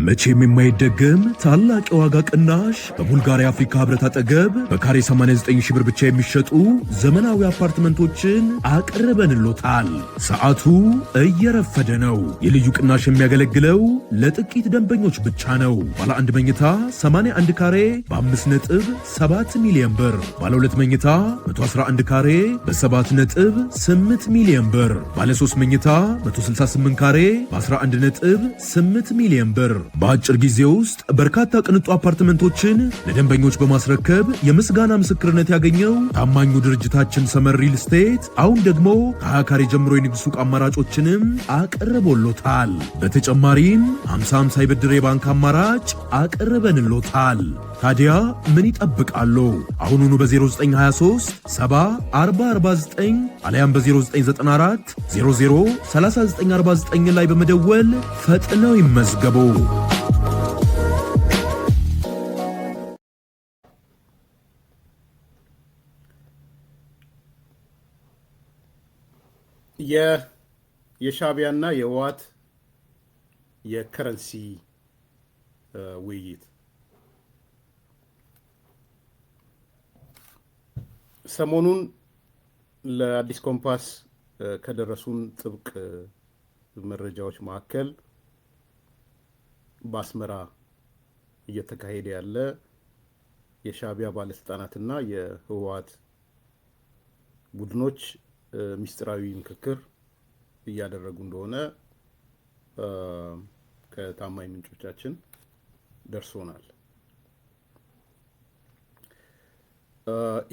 መቼም የማይደገም ታላቅ የዋጋ ቅናሽ በቡልጋሪያ አፍሪካ ህብረት አጠገብ በካሬ 89 ሺህ ብር ብቻ የሚሸጡ ዘመናዊ አፓርትመንቶችን አቅርበንሎታል። ሰዓቱ እየረፈደ ነው። የልዩ ቅናሽ የሚያገለግለው ለጥቂት ደንበኞች ብቻ ነው። ባለ አንድ መኝታ 81 ካሬ በ5.7 ሚሊዮን ብር፣ ባለ ሁለት መኝታ 111 ካሬ በ7.8 ሚሊዮን ብር፣ ባለ 3 መኝታ 168 ካሬ በ11.8 ሚሊዮን ብር። በአጭር ጊዜ ውስጥ በርካታ ቅንጡ አፓርትመንቶችን ለደንበኞች በማስረከብ የምስጋና ምስክርነት ያገኘው ታማኙ ድርጅታችን ሰመር ሪል ስቴት አሁን ደግሞ ከ20 ካሬ ጀምሮ የንግድ ሱቅ አማራጮችንም አቅርቦሎታል። በተጨማሪም 50/50 የብድር የባንክ አማራጭ አቅርበንሎታል። ታዲያ ምን ይጠብቃሉ? አሁኑኑ በ0923 70 40 49 አሊያም በ0994 00 3949 ላይ በመደወል ፈጥነው ይመዝገቡ። የሻዕቢያና የህወሓት የከረንሲ ውይይት ሰሞኑን ለአዲስ ኮምፓስ ከደረሱን ጥብቅ መረጃዎች መካከል በአስመራ እየተካሄደ ያለ የሻዕቢያ ባለስልጣናትና የህወሓት ቡድኖች ሚስጥራዊ ምክክር እያደረጉ እንደሆነ ከታማኝ ምንጮቻችን ደርሶናል።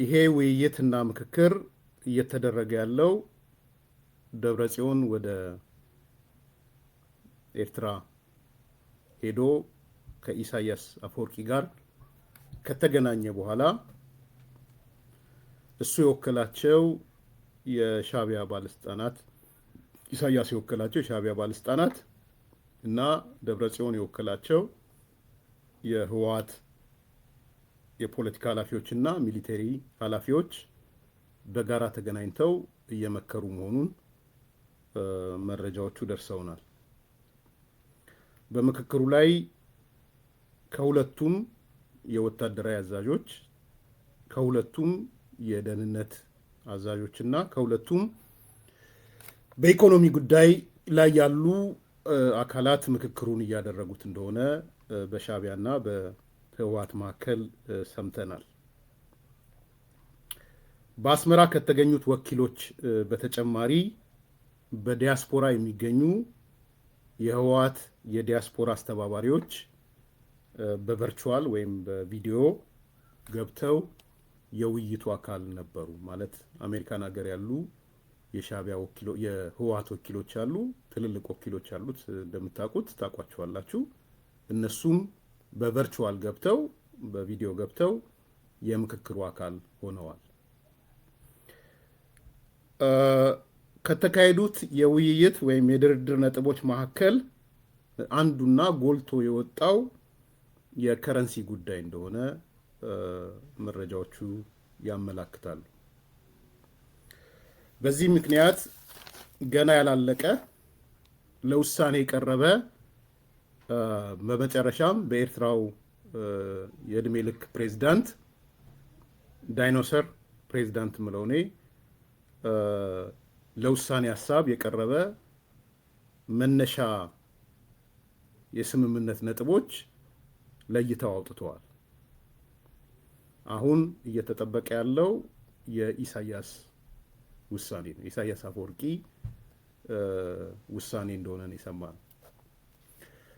ይሄ ውይይትና ምክክር እየተደረገ ያለው ደብረጽዮን ወደ ኤርትራ ሄዶ ከኢሳያስ አፈወርቂ ጋር ከተገናኘ በኋላ እሱ የወከላቸው የሻዕቢያ ባለስልጣናት ኢሳያስ የወከላቸው የሻዕቢያ ባለስልጣናት እና ደብረጽዮን የወከላቸው የህወሓት የፖለቲካ ኃላፊዎችና ሚሊተሪ ኃላፊዎች በጋራ ተገናኝተው እየመከሩ መሆኑን መረጃዎቹ ደርሰውናል። በምክክሩ ላይ ከሁለቱም የወታደራዊ አዛዦች፣ ከሁለቱም የደህንነት አዛዦችና ከሁለቱም በኢኮኖሚ ጉዳይ ላይ ያሉ አካላት ምክክሩን እያደረጉት እንደሆነ በሻዕቢያና በህወሓት መካከል ሰምተናል። በአስመራ ከተገኙት ወኪሎች በተጨማሪ በዲያስፖራ የሚገኙ የህወሓት የዲያስፖራ አስተባባሪዎች በቨርቹዋል ወይም በቪዲዮ ገብተው የውይይቱ አካል ነበሩ። ማለት አሜሪካን ሀገር ያሉ የሻዕቢያ ወኪሎች የህወሓት ወኪሎች አሉ፣ ትልልቅ ወኪሎች አሉት፣ እንደምታውቁት ታውቋቸዋላችሁ። እነሱም በቨርቹዋል ገብተው በቪዲዮ ገብተው የምክክሩ አካል ሆነዋል። ከተካሄዱት የውይይት ወይም የድርድር ነጥቦች መካከል አንዱና ጎልቶ የወጣው የከረንሲ ጉዳይ እንደሆነ መረጃዎቹ ያመላክታሉ። በዚህ ምክንያት ገና ያላለቀ ለውሳኔ የቀረበ በመጨረሻም በኤርትራው የእድሜ ልክ ፕሬዝዳንት ዳይኖሰር ፕሬዝዳንት ምለውኔ ለውሳኔ ሀሳብ የቀረበ መነሻ የስምምነት ነጥቦች ለይተው አውጥተዋል። አሁን እየተጠበቀ ያለው የኢሳያስ ውሳኔ ነው። ኢሳያስ አፈወርቂ ውሳኔ እንደሆነ ነው የሰማነው።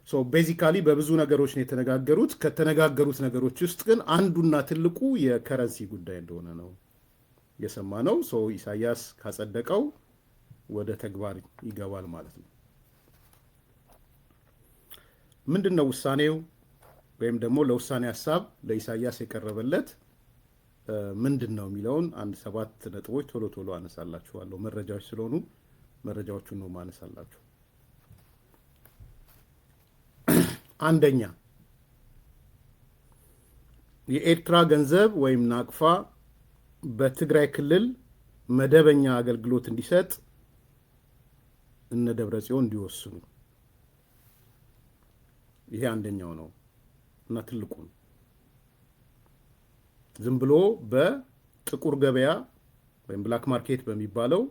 ሶ ቤዚካሊ በብዙ ነገሮች ነው የተነጋገሩት። ከተነጋገሩት ነገሮች ውስጥ ግን አንዱና ትልቁ የከረንሲ ጉዳይ እንደሆነ ነው የሰማነው። ሶ ኢሳያስ ካጸደቀው ወደ ተግባር ይገባል ማለት ነው። ምንድነው ውሳኔው? ወይም ደግሞ ለውሳኔ ሀሳብ ለኢሳያስ የቀረበለት ምንድን ነው የሚለውን አንድ 7 ነጥቦች ቶሎ ቶሎ አነሳላችኋለሁ። መረጃዎች ስለሆኑ መረጃዎቹን ነው ማነሳላችሁ። አንደኛ፣ የኤርትራ ገንዘብ ወይም ናቅፋ በትግራይ ክልል መደበኛ አገልግሎት እንዲሰጥ እነ ደብረጽዮን እንዲወስኑ። ይሄ አንደኛው ነው እና ትልቁ ነው። ዝም ብሎ በጥቁር ገበያ ወይም ብላክ ማርኬት በሚባለው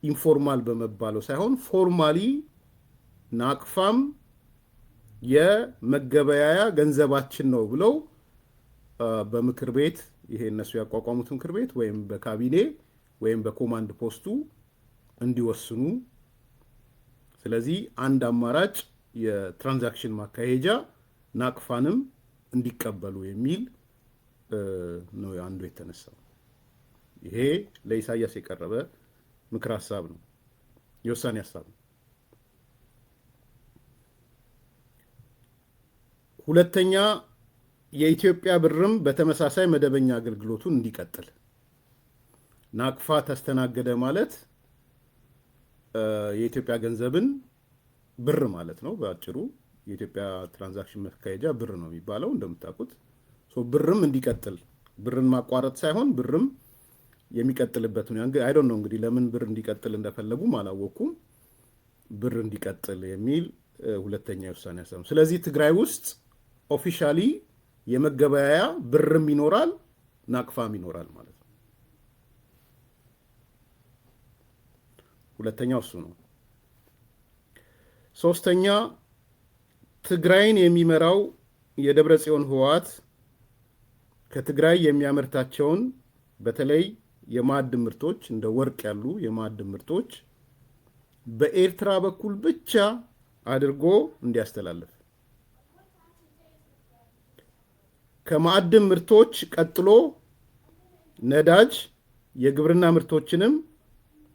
ኢንፎርማል በመባለው ሳይሆን ፎርማሊ ናቅፋም የመገበያያ ገንዘባችን ነው ብለው በምክር ቤት ይሄ እነሱ ያቋቋሙት ምክር ቤት ወይም በካቢኔ ወይም በኮማንድ ፖስቱ እንዲወስኑ። ስለዚህ አንድ አማራጭ የትራንዛክሽን ማካሄጃ ናቅፋንም እንዲቀበሉ የሚል ነው አንዱ የተነሳው። ይሄ ለኢሳያስ የቀረበ ምክር ሀሳብ ነው፣ የውሳኔ ሀሳብ ነው። ሁለተኛ የኢትዮጵያ ብርም በተመሳሳይ መደበኛ አገልግሎቱን እንዲቀጥል። ናቅፋ ተስተናገደ ማለት የኢትዮጵያ ገንዘብን ብር ማለት ነው። በአጭሩ የኢትዮጵያ ትራንዛክሽን መካሄጃ ብር ነው የሚባለው እንደምታውቁት። ብርም እንዲቀጥል፣ ብርን ማቋረጥ ሳይሆን ብርም የሚቀጥልበት ነው። አይ ዶንት ኖ እንግዲህ ለምን ብር እንዲቀጥል እንደፈለጉም አላወኩም። ብር እንዲቀጥል የሚል ሁለተኛ የውሳኔ ሀሳብ ነው። ስለዚህ ትግራይ ውስጥ ኦፊሻሊ የመገበያያ ብርም ይኖራል፣ ናቅፋም ይኖራል ማለት ነው። ሁለተኛው እሱ ነው። ሶስተኛ ትግራይን የሚመራው የደብረ ጽዮን ህወሓት ከትግራይ የሚያመርታቸውን በተለይ የማዕድን ምርቶች እንደ ወርቅ ያሉ የማዕድን ምርቶች በኤርትራ በኩል ብቻ አድርጎ እንዲያስተላልፍ፣ ከማዕድን ምርቶች ቀጥሎ ነዳጅ፣ የግብርና ምርቶችንም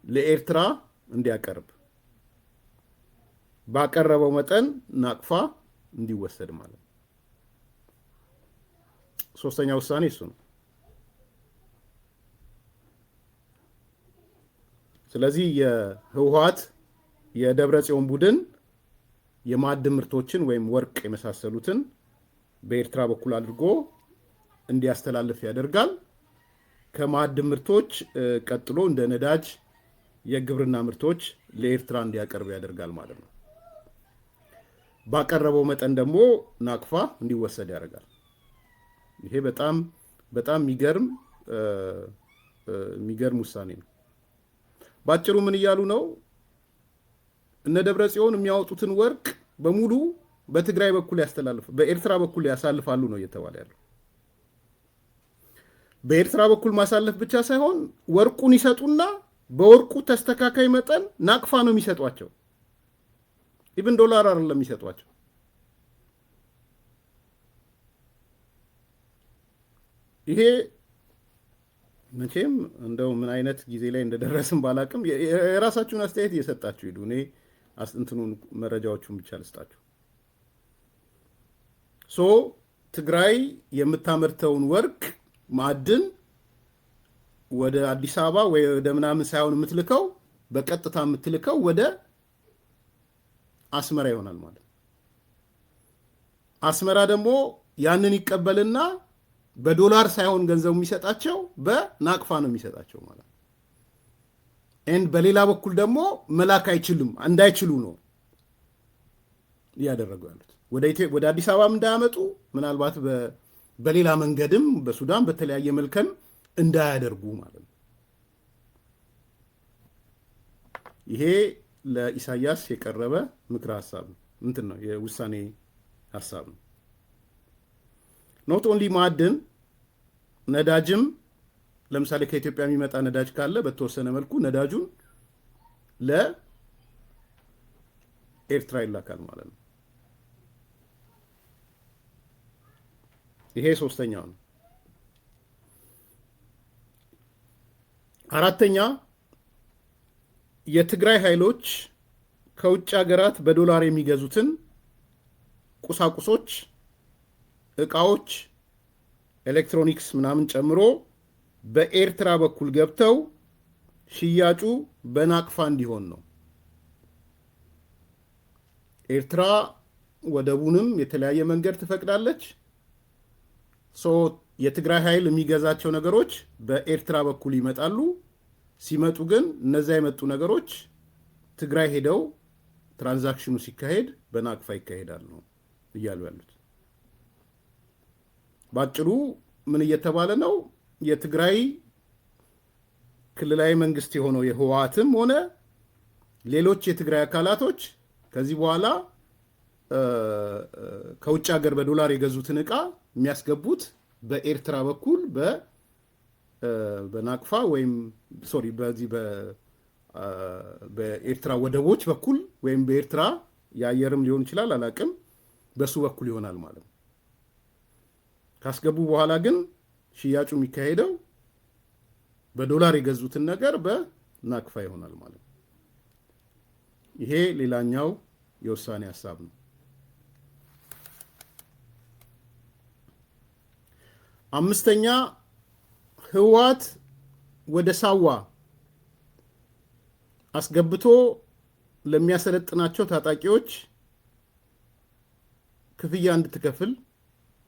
ለኤርትራ እንዲያቀርብ፣ ባቀረበው መጠን ናቅፋ እንዲወሰድ ማለት ነው። ሶስተኛ ውሳኔ እሱ ነው። ስለዚህ የህወሓት የደብረ ጽዮን ቡድን የማዕድን ምርቶችን ወይም ወርቅ የመሳሰሉትን በኤርትራ በኩል አድርጎ እንዲያስተላልፍ ያደርጋል። ከማዕድን ምርቶች ቀጥሎ እንደ ነዳጅ፣ የግብርና ምርቶች ለኤርትራ እንዲያቀርብ ያደርጋል ማለት ነው። ባቀረበው መጠን ደግሞ ናቅፋ እንዲወሰድ ያደርጋል። ይሄ በጣም በጣም የሚገርም ውሳኔ ነው። ባጭሩ ምን እያሉ ነው? እነ ደብረ ጽዮን የሚያወጡትን ወርቅ በሙሉ በትግራይ በኩል በኤርትራ በኩል ያሳልፋሉ ነው እየተባለ ያለው። በኤርትራ በኩል ማሳለፍ ብቻ ሳይሆን ወርቁን ይሰጡና በወርቁ ተስተካካይ መጠን ናቅፋ ነው የሚሰጧቸው። ኢቭን ዶላር አይደለም የሚሰጧቸው። ይሄ መቼም እንደው ምን አይነት ጊዜ ላይ እንደደረስን ባላቅም የራሳችሁን አስተያየት እየሰጣችሁ ሂዱ። እኔ እንትኑን መረጃዎቹን ብቻ ልስጣችሁ። ትግራይ የምታመርተውን ወርቅ ማዕድን ወደ አዲስ አበባ ወይ ወደ ምናምን ሳይሆን የምትልከው በቀጥታ የምትልከው ወደ አስመራ ይሆናል ማለት። አስመራ ደግሞ ያንን ይቀበልና በዶላር ሳይሆን ገንዘቡ የሚሰጣቸው በናቅፋ ነው የሚሰጣቸው ማለት። በሌላ በኩል ደግሞ መላክ እንዳይችሉ ነው እያደረጉ ያሉት። ወደ አዲስ አበባም እንዳያመጡ ምናልባት በሌላ መንገድም በሱዳን በተለያየ መልከም እንዳያደርጉ ማለት ነው። ይሄ ለኢሳያስ የቀረበ ምክረ ሀሳብ ነው። ነው የውሳኔ ሀሳብ ነው። ኖት ኦንሊ ማዕድን፣ ነዳጅም ለምሳሌ ከኢትዮጵያ የሚመጣ ነዳጅ ካለ በተወሰነ መልኩ ነዳጁን ለኤርትራ ይላካል ማለት ነው። ይሄ ሶስተኛው ነው። አራተኛ የትግራይ ኃይሎች ከውጭ ሀገራት በዶላር የሚገዙትን ቁሳቁሶች፣ እቃዎች፣ ኤሌክትሮኒክስ ምናምን ጨምሮ በኤርትራ በኩል ገብተው ሽያጩ በናቅፋ እንዲሆን ነው። ኤርትራ ወደቡንም የተለያየ መንገድ ትፈቅዳለች። የትግራይ ኃይል የሚገዛቸው ነገሮች በኤርትራ በኩል ይመጣሉ። ሲመጡ ግን እነዛ የመጡ ነገሮች ትግራይ ሄደው ትራንዛክሽኑ ሲካሄድ በናቅፋ ይካሄዳል ነው እያሉ ያሉት። ባጭሩ ምን እየተባለ ነው? የትግራይ ክልላዊ መንግስት የሆነው የህወሓትም ሆነ ሌሎች የትግራይ አካላቶች ከዚህ በኋላ ከውጭ ሀገር በዶላር የገዙትን ዕቃ የሚያስገቡት በኤርትራ በኩል በናቅፋ ወይም ሶሪ በዚህ በኤርትራ ወደቦች በኩል ወይም በኤርትራ የአየርም ሊሆን ይችላል አላቅም፣ በሱ በኩል ይሆናል ማለት ነው። ካስገቡ በኋላ ግን ሽያጩ የሚካሄደው በዶላር የገዙትን ነገር በናቅፋ ይሆናል ማለት ነው። ይሄ ሌላኛው የውሳኔ ሀሳብ ነው። አምስተኛ ህወሓት ወደ ሳዋ አስገብቶ ለሚያሰለጥናቸው ታጣቂዎች ክፍያ እንድትከፍል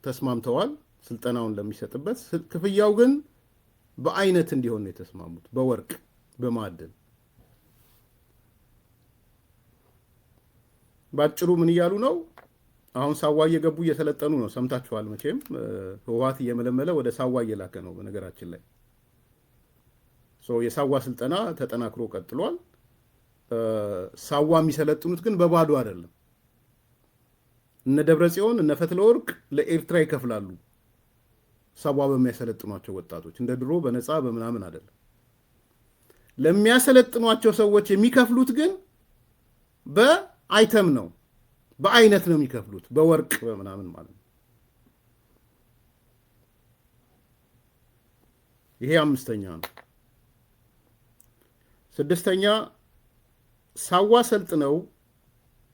ተስማምተዋል። ስልጠናውን ለሚሰጥበት ክፍያው ግን በአይነት እንዲሆን ነው የተስማሙት፣ በወርቅ በማዕድን። ባጭሩ ምን እያሉ ነው? አሁን ሳዋ እየገቡ እየሰለጠኑ ነው። ሰምታችኋል መቼም። ህወሓት እየመለመለ ወደ ሳዋ እየላከ ነው። በነገራችን ላይ የሳዋ ስልጠና ተጠናክሮ ቀጥሏል። ሳዋ የሚሰለጥኑት ግን በባዶ አይደለም። እነ ደብረጽዮን እነ ፈትለወርቅ ለኤርትራ ይከፍላሉ፣ ሳዋ በሚያሰለጥኗቸው ወጣቶች። እንደ ድሮ በነፃ በምናምን አይደለም። ለሚያሰለጥኗቸው ሰዎች የሚከፍሉት ግን በአይተም ነው፣ በአይነት ነው የሚከፍሉት፣ በወርቅ በምናምን ማለት ነው። ይሄ አምስተኛ ነው። ስድስተኛ ሳዋ ሰልጥነው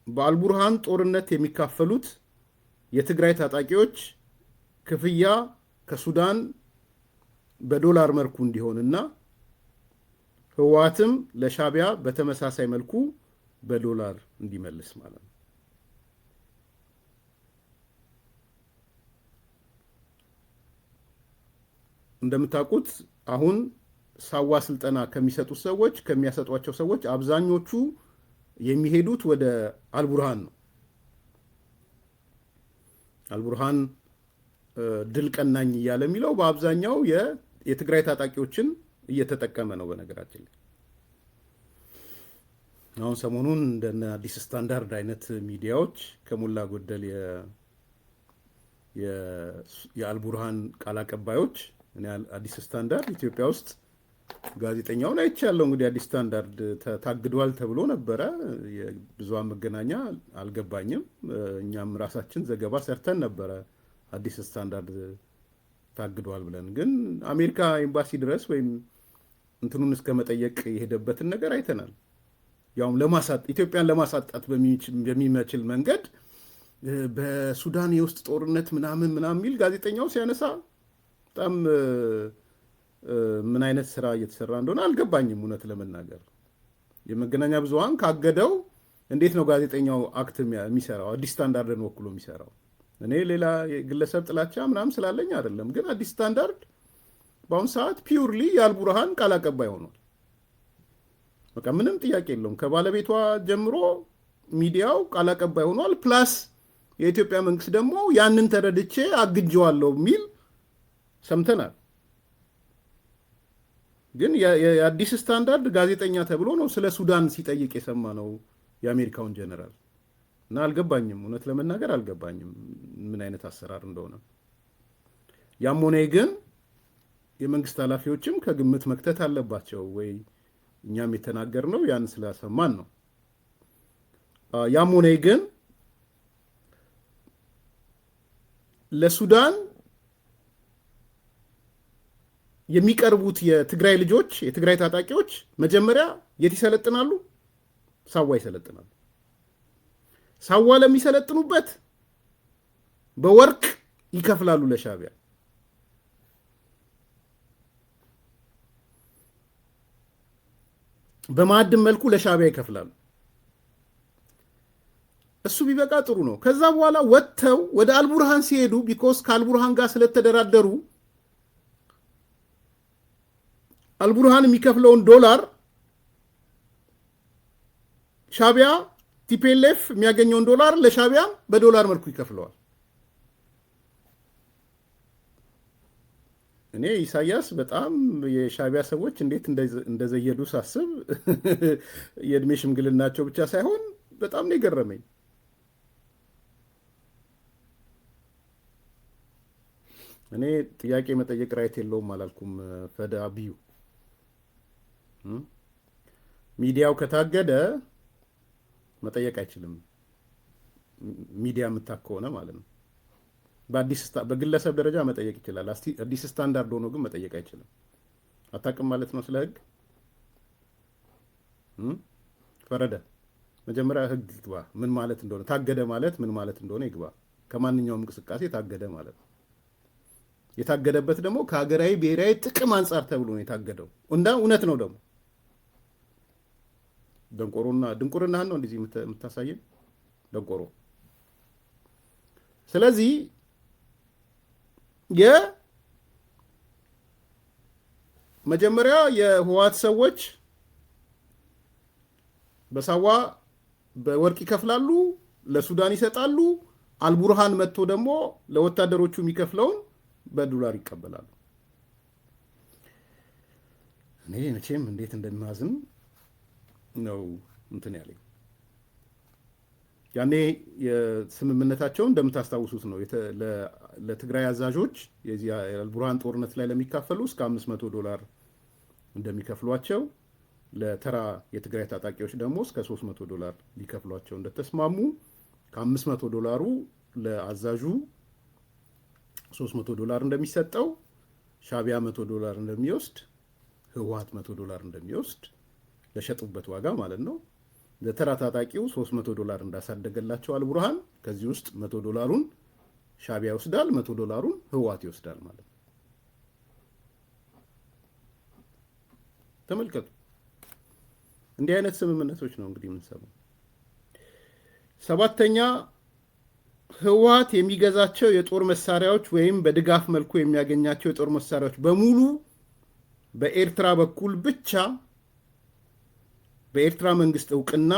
በአልቡርሃን ጦርነት የሚካፈሉት የትግራይ ታጣቂዎች ክፍያ ከሱዳን በዶላር መልኩ እንዲሆንና ህወሓትም ለሻዕቢያ በተመሳሳይ መልኩ በዶላር እንዲመልስ ማለት ነው። እንደምታውቁት አሁን ሳዋ ስልጠና ከሚሰጡት ሰዎች ከሚያሰጧቸው ሰዎች አብዛኞቹ የሚሄዱት ወደ አልቡርሃን ነው። አልቡርሃን ድል ቀናኝ እያለ የሚለው በአብዛኛው የትግራይ ታጣቂዎችን እየተጠቀመ ነው። በነገራችን ላይ አሁን ሰሞኑን እንደነ አዲስ ስታንዳርድ አይነት ሚዲያዎች ከሞላ ጎደል የአልቡርሃን ቃል አቀባዮች እኔ አዲስ ስታንዳርድ ኢትዮጵያ ውስጥ ጋዜጠኛውን አይቻለሁ። እንግዲህ አዲስ ስታንዳርድ ታግዷል ተብሎ ነበረ። የብዙሃን መገናኛ አልገባኝም። እኛም ራሳችን ዘገባ ሰርተን ነበረ አዲስ ስታንዳርድ ታግዷል ብለን። ግን አሜሪካ ኤምባሲ ድረስ ወይም እንትኑን እስከ መጠየቅ የሄደበትን ነገር አይተናል። ያውም ኢትዮጵያን ለማሳጣት በሚመችል መንገድ በሱዳን የውስጥ ጦርነት ምናምን የሚል ጋዜጠኛው ሲያነሳ በጣም ምን አይነት ስራ እየተሰራ እንደሆነ አልገባኝም። እውነት ለመናገር የመገናኛ ብዙሃን ካገደው እንዴት ነው ጋዜጠኛው አክት የሚሰራው? አዲስ ስታንዳርድን ወክሎ የሚሰራው? እኔ ሌላ የግለሰብ ጥላቻ ምናምን ስላለኝ አይደለም። ግን አዲስ ስታንዳርድ በአሁኑ ሰዓት ፒውርሊ የአልቡርሃን ቃል አቀባይ ሆኗል። በቃ ምንም ጥያቄ የለውም። ከባለቤቷ ጀምሮ ሚዲያው ቃል አቀባይ ሆኗል። ፕላስ የኢትዮጵያ መንግስት ደግሞ ያንን ተረድቼ አግጀዋለሁ የሚል ሰምተናል። ግን የአዲስ ስታንዳርድ ጋዜጠኛ ተብሎ ነው ስለ ሱዳን ሲጠይቅ የሰማ ነው የአሜሪካውን ጀነራል። እና አልገባኝም፣ እውነት ለመናገር አልገባኝም ምን አይነት አሰራር እንደሆነ። ያም ሆነ ግን የመንግስት ኃላፊዎችም ከግምት መክተት አለባቸው ወይ እኛም የተናገርነው ያን ስላሰማን ነው። ያም ሆነ ግን ለሱዳን የሚቀርቡት የትግራይ ልጆች የትግራይ ታጣቂዎች መጀመሪያ የት ይሰለጥናሉ? ሳዋ ይሰለጥናሉ። ሳዋ ለሚሰለጥኑበት በወርቅ ይከፍላሉ ለሻዕቢያ። በማዕድን መልኩ ለሻዕቢያ ይከፍላሉ። እሱ ቢበቃ ጥሩ ነው። ከዛ በኋላ ወጥተው ወደ አልቡርሃን ሲሄዱ ቢኮስ ከአልቡርሃን ጋር ስለተደራደሩ አልቡርሃን የሚከፍለውን ዶላር ሻዕቢያ ቲፒኤልኤፍ የሚያገኘውን ዶላር ለሻቢያም በዶላር መልኩ ይከፍለዋል። እኔ ኢሳያስ በጣም የሻቢያ ሰዎች እንዴት እንደዘየዱ ሳስብ የእድሜ ሽምግልናቸው ብቻ ሳይሆን በጣም ነው የገረመኝ። እኔ ጥያቄ መጠየቅ ራይት የለውም አላልኩም። ፈደ አብዩ ሚዲያው ከታገደ መጠየቅ አይችልም። ሚዲያ የምታክ ከሆነ ማለት ነው። በግለሰብ ደረጃ መጠየቅ ይችላል። አዲስ ስታንዳርድ ሆኖ ግን መጠየቅ አይችልም። አታውቅም ማለት ነው ስለ ህግ። ፈረደ መጀመሪያ ህግ ይግባ፣ ምን ማለት እንደሆነ ታገደ ማለት ምን ማለት እንደሆነ ይግባ። ከማንኛውም እንቅስቃሴ ታገደ ማለት ነው። የታገደበት ደግሞ ከሀገራዊ ብሔራዊ ጥቅም አንጻር ተብሎ ነው የታገደው። እውነት ነው ደግሞ ድንቁርናህን ነው እንደዚህ የምታሳየን ደንቆሮ። ስለዚህ የመጀመሪያ የህወሓት ሰዎች በሳዋ በወርቅ ይከፍላሉ፣ ለሱዳን ይሰጣሉ። አልቡርሃን መጥቶ ደግሞ ለወታደሮቹ የሚከፍለውን በዶላር ይቀበላሉ። እኔ መቼም እንዴት እንደማዝን ነው እንትን ያለኝ። ያኔ የስምምነታቸውን እንደምታስታውሱት ነው ለትግራይ አዛዦች የዚህ የአልቡርሃን ጦርነት ላይ ለሚካፈሉ እስከ $500 እንደሚከፍሏቸው፣ ለተራ የትግራይ ታጣቂዎች ደግሞ እስከ $300 ሊከፍሏቸው እንደተስማሙ፣ ከ$500 ለአዛዡ $300 እንደሚሰጠው፣ ሻቢያ $100 እንደሚወስድ፣ ህወሓት $100 እንደሚወስድ ለሸጡበት ዋጋ ማለት ነው። ለተራ ታጣቂው $300 እንዳሳደገላቸው አልቡርሃን ከዚህ ውስጥ $100 ሻቢያ ይወስዳል፣ $100 ህወሓት ይወስዳል ማለት ነው። ተመልከቱ። እንዲህ አይነት ስምምነቶች ነው እንግዲህ የምንሰማው። ሰባተኛ ህወሓት የሚገዛቸው የጦር መሳሪያዎች ወይም በድጋፍ መልኩ የሚያገኛቸው የጦር መሳሪያዎች በሙሉ በኤርትራ በኩል ብቻ በኤርትራ መንግስት እውቅና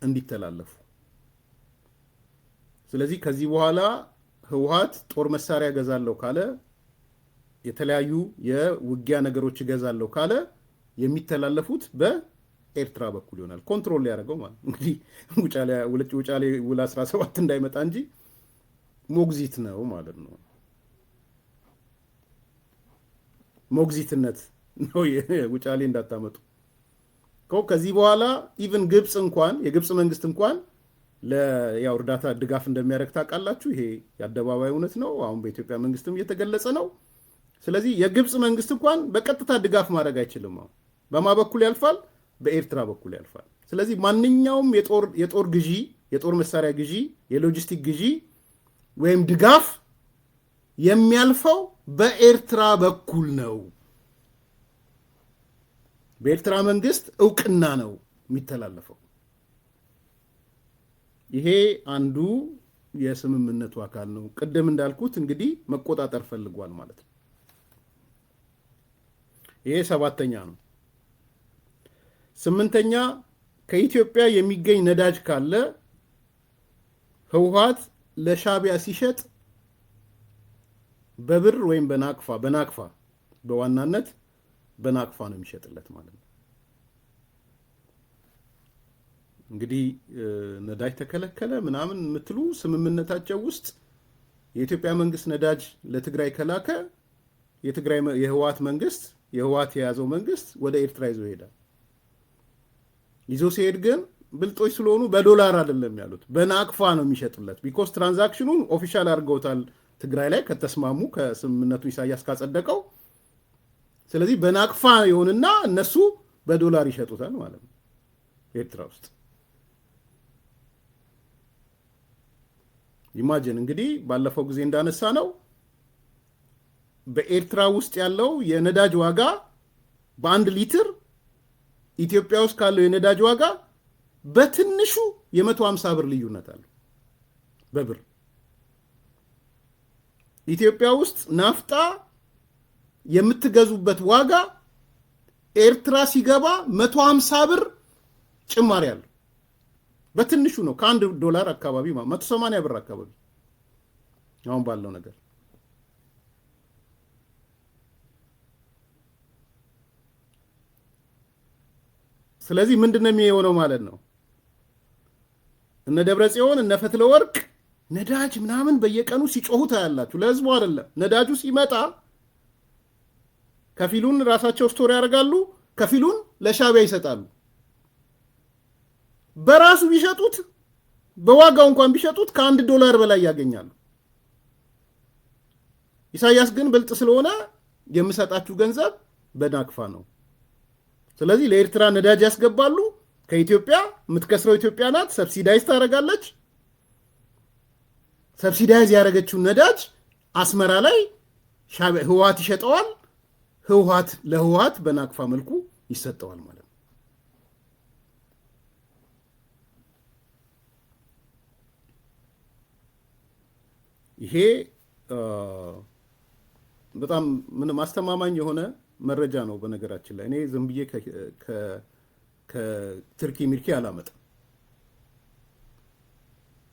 እንዲተላለፉ። ስለዚህ ከዚህ በኋላ ህወሓት ጦር መሳሪያ ገዛለሁ ካለ፣ የተለያዩ የውጊያ ነገሮች ገዛለሁ ካለ የሚተላለፉት በኤርትራ በኩል ይሆናል። ኮንትሮል ሊያደርገው ማለት እንግዲህ ውጫሌ ውል 17 እንዳይመጣ እንጂ ሞግዚት ነው ማለት ነው። ሞግዚትነት ነው ውጫሌ እንዳታመጡ። ከዚህ በኋላ ኢቭን ግብፅ እንኳን የግብፅ መንግስት እንኳን ለያው እርዳታ ድጋፍ እንደሚያደርግ ታውቃላችሁ። ይሄ የአደባባይ እውነት ነው። አሁን በኢትዮጵያ መንግስትም እየተገለጸ ነው። ስለዚህ የግብፅ መንግስት እንኳን በቀጥታ ድጋፍ ማድረግ አይችልም። አሁን በማ በኩል ያልፋል? በኤርትራ በኩል ያልፋል። ስለዚህ ማንኛውም የጦር ግዢ፣ የጦር መሳሪያ ግዢ፣ የሎጂስቲክ ግዢ ወይም ድጋፍ የሚያልፈው በኤርትራ በኩል ነው። በኤርትራ መንግስት እውቅና ነው የሚተላለፈው። ይሄ አንዱ የስምምነቱ አካል ነው። ቅድም እንዳልኩት እንግዲህ መቆጣጠር ፈልጓል ማለት ነው። ይሄ ሰባተኛ ነው። ስምንተኛ ከኢትዮጵያ የሚገኝ ነዳጅ ካለ ህወሓት ለሻቢያ ሲሸጥ በብር ወይም በናቅፋ በዋናነት በናቅፋ ነው የሚሸጥለት ማለት ነው። እንግዲህ ነዳጅ ተከለከለ ምናምን የምትሉ ስምምነታቸው ውስጥ የኢትዮጵያ መንግስት ነዳጅ ለትግራይ ከላከ የህወሓት መንግስት የህወሓት የያዘው መንግስት ወደ ኤርትራ ይዞ ይሄዳል። ይዞ ሲሄድ ግን ብልጦች ስለሆኑ በዶላር አይደለም ያሉት፣ በናቅፋ ነው የሚሸጡለት። ቢኮዝ ትራንዛክሽኑን ኦፊሻል አድርገውታል ትግራይ ላይ ከተስማሙ፣ ከስምምነቱ ኢሳያስ ካጸደቀው። ስለዚህ በናቅፋ ይሆንና እነሱ በዶላር ይሸጡታል ማለት ነው ኤርትራ ውስጥ። ኢማጂን እንግዲህ ባለፈው ጊዜ እንዳነሳ ነው በኤርትራ ውስጥ ያለው የነዳጅ ዋጋ በአንድ ሊትር ኢትዮጵያ ውስጥ ካለው የነዳጅ ዋጋ በትንሹ የ150 ብር ልዩነት አለው በብር። ኢትዮጵያ ውስጥ ናፍጣ የምትገዙበት ዋጋ ኤርትራ ሲገባ 150 ብር ጭማሪ አለው በትንሹ ነው $1 አካባቢ 180 ብር አካባቢ አሁን ባለው ነገር። ስለዚህ ምንድነው የሚሆነው ማለት ነው? እነ ደብረጽዮን እነ ፈትለወርቅ ነዳጅ ምናምን በየቀኑ ሲጮሁ ታያላችሁ። ለህዝቡ አይደለም። ነዳጁ ሲመጣ ከፊሉን ራሳቸው ስቶር ያደርጋሉ፣ ከፊሉን ለሻዕቢያ ይሰጣሉ። በራሱ ቢሸጡት በዋጋው እንኳን ቢሸጡት $1 በላይ ያገኛሉ። ኢሳያስ ግን ብልጥ ስለሆነ የምሰጣችሁ ገንዘብ በናቅፋ ነው። ስለዚህ ለኤርትራ ነዳጅ ያስገባሉ። ከኢትዮጵያ የምትከስረው ኢትዮጵያ ናት። ሰብሲዳይዝ ታደርጋለች። ሰብሲዳይዝ ያደረገችውን ነዳጅ አስመራ ላይ ህወሓት ይሸጠዋል። ለህወሓት በናቅፋ መልኩ ይሰጠዋል ማለት ነው። ይሄ በጣም ምንም አስተማማኝ የሆነ መረጃ ነው። በነገራችን ላይ እኔ ዝም ብዬ ከትርኪ ሚርኪ አላመጣም።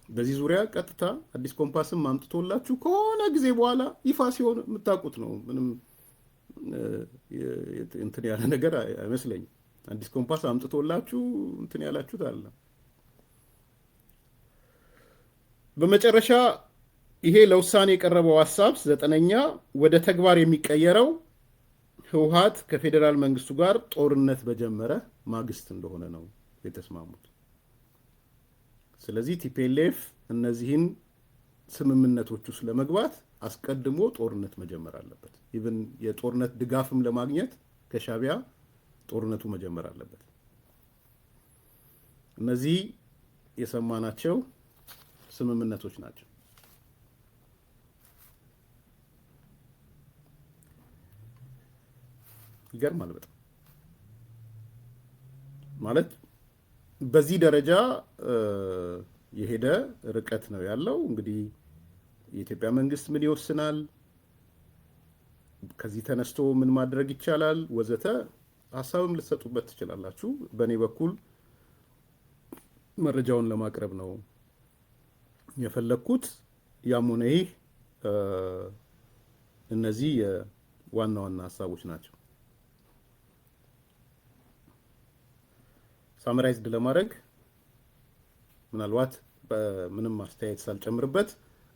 በዚህ ዙሪያ ቀጥታ አዲስ ኮምፓስም አምጥቶላችሁ ከሆነ ጊዜ በኋላ ይፋ ሲሆን የምታውቁት ነው። ምንም እንትን ያለ ነገር አይመስለኝም። አዲስ ኮምፓስ አምጥቶላችሁ እንትን ያላችሁት አለ። በመጨረሻ ይሄ ለውሳኔ የቀረበው ሐሳብ 9ኛ ወደ ተግባር የሚቀየረው ህወሓት ከፌዴራል መንግስቱ ጋር ጦርነት በጀመረ ማግስት እንደሆነ ነው የተስማሙት። ስለዚህ ቲፒኤልኤፍ እነዚህን ስምምነቶች ውስጥ ለመግባት አስቀድሞ ጦርነት መጀመር አለበት። ኢቭን የጦርነት ድጋፍም ለማግኘት ከሻዕቢያ ጦርነቱ መጀመር አለበት። እነዚህ የሰማናቸው ስምምነቶች ናቸው። ይገርማል በጣም ማለት በዚህ ደረጃ የሄደ ርቀት ነው ያለው። እንግዲህ የኢትዮጵያ መንግስት ምን ይወስናል፣ ከዚህ ተነስቶ ምን ማድረግ ይቻላል ወዘተ ሀሳብም ልትሰጡበት ትችላላችሁ። በእኔ በኩል መረጃውን ለማቅረብ ነው የፈለኩት። ያም ሆነ ይህ እነዚህ የዋና ዋና ሀሳቦች ናቸው። ሳምራይዝድ ለማድረግ ምናልባት ምንም አስተያየት ሳልጨምርበት፣